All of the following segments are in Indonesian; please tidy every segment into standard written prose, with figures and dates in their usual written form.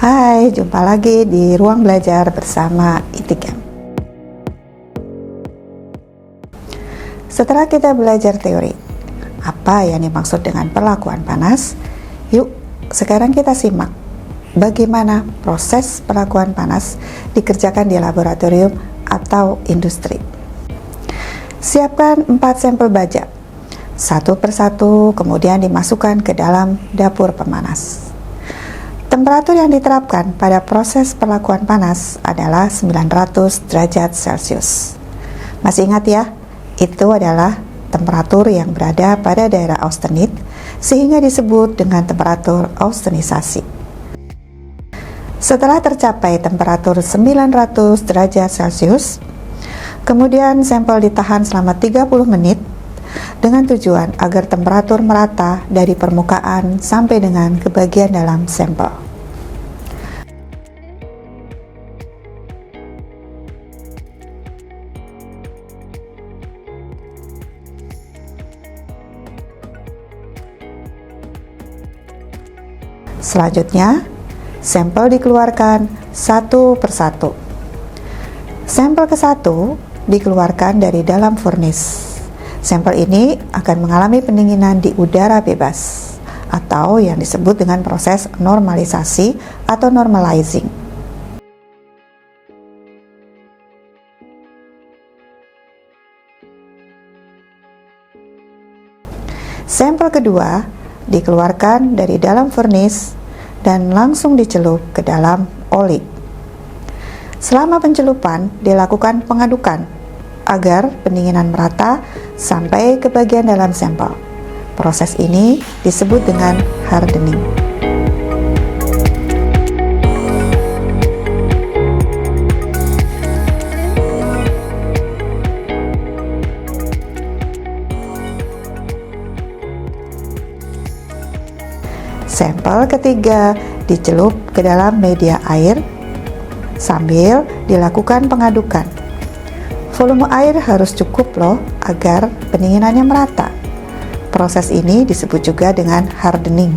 Hai, jumpa lagi di ruang belajar bersama Itikam. Setelah kita belajar teori, apa yang dimaksud dengan perlakuan panas? Yuk, sekarang kita simak bagaimana proses perlakuan panas dikerjakan di laboratorium atau industri. Siapkan 4 sampel baja, satu persatu, kemudian dimasukkan ke dalam dapur pemanas. Temperatur yang diterapkan pada proses perlakuan panas adalah 900 derajat Celcius. Masih ingat ya? Itu adalah temperatur yang berada pada daerah austenit, sehingga disebut dengan temperatur austenisasi. Setelah tercapai temperatur 900 derajat Celcius, kemudian sampel ditahan selama 30 menit dengan tujuan agar temperatur merata dari permukaan sampai dengan ke bagian dalam sampel. Selanjutnya, sampel dikeluarkan satu persatu. Sampel ke-1 dikeluarkan dari dalam furnace. Sampel ini akan mengalami pendinginan di udara bebas atau yang disebut dengan proses normalisasi atau normalizing. Sampel kedua dikeluarkan dari dalam furnace dan langsung dicelup ke dalam oli. Selama pencelupan dilakukan pengadukan agar pendinginan merata sampai ke bagian dalam sampel. Proses ini disebut dengan hardening. Sampel ketiga dicelup ke dalam media air sambil dilakukan pengadukan. Volume air harus cukup loh agar pendinginannya merata. Proses ini disebut juga dengan hardening.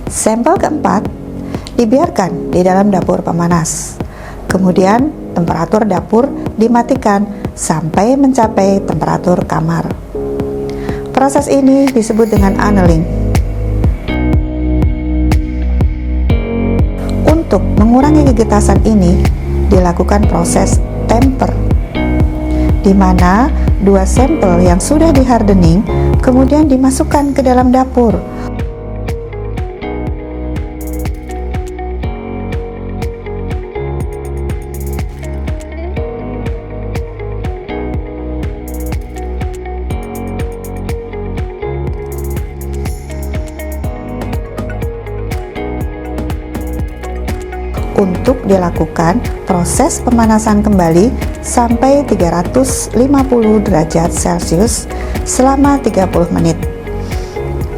Sampel keempat dibiarkan di dalam dapur pemanas. Kemudian temperatur dapur dimatikan sampai mencapai temperatur kamar. Proses ini disebut dengan annealing. Untuk mengurangi kegetasan ini dilakukan proses temper, di mana 2 sampel yang sudah dihardening kemudian dimasukkan ke dalam dapur. Untuk dilakukan proses pemanasan kembali sampai 350 derajat Celcius selama 30 menit.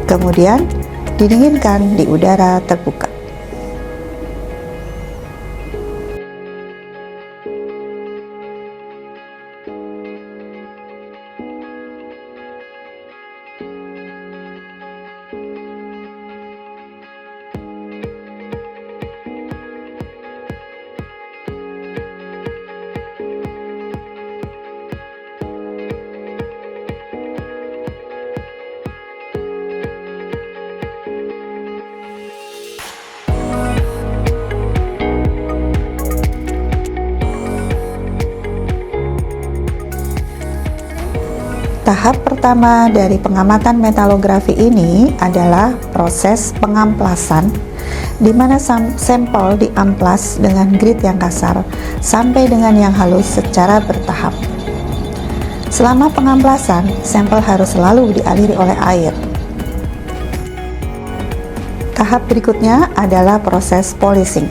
Kemudian didinginkan di udara terbuka. Tahap pertama dari pengamatan metalografi ini adalah proses pengamplasan, di mana sampel diamplas dengan grit yang kasar sampai dengan yang halus secara bertahap. Selama pengamplasan, sampel harus selalu dialiri oleh air. Tahap berikutnya adalah proses polishing,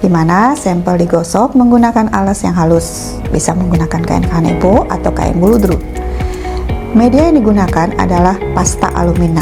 di mana sampel digosok menggunakan alas yang halus, bisa menggunakan kain kanebo atau kain buludru. Media yang digunakan adalah pasta alumina.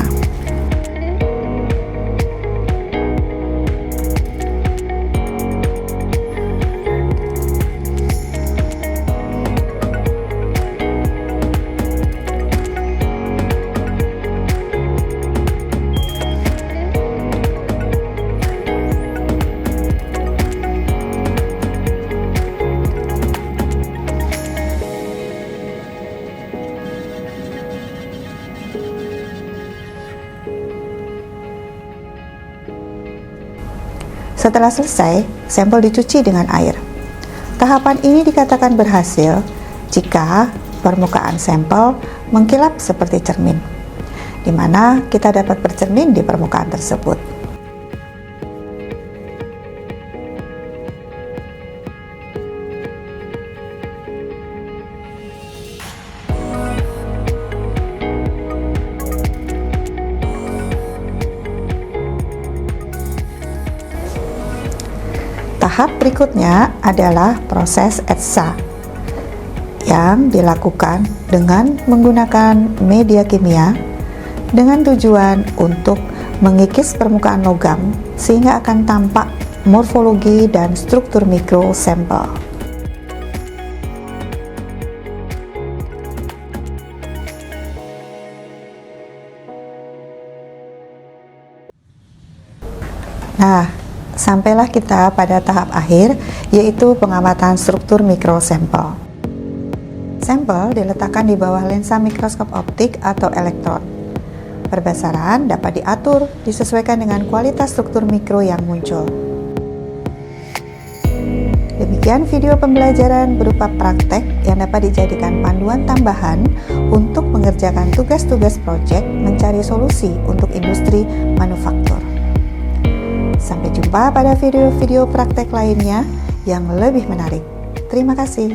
Setelah selesai, sampel dicuci dengan air. Tahapan ini dikatakan berhasil jika permukaan sampel mengkilap seperti cermin, di mana kita dapat bercermin di permukaan tersebut. Tahap berikutnya adalah proses etsa yang dilakukan dengan menggunakan media kimia dengan tujuan untuk mengikis permukaan logam sehingga akan tampak morfologi dan struktur mikro sampel. Nah, sampailah kita pada tahap akhir, yaitu pengamatan struktur mikrosampel. Sampel diletakkan di bawah lensa mikroskop optik atau elektron. Perbesaran dapat diatur disesuaikan dengan kualitas struktur mikro yang muncul. Demikian video pembelajaran berupa praktek yang dapat dijadikan panduan tambahan untuk mengerjakan tugas-tugas proyek mencari solusi untuk industri manufaktur. Sampai jumpa pada video-video praktek lainnya yang lebih menarik. Terima kasih.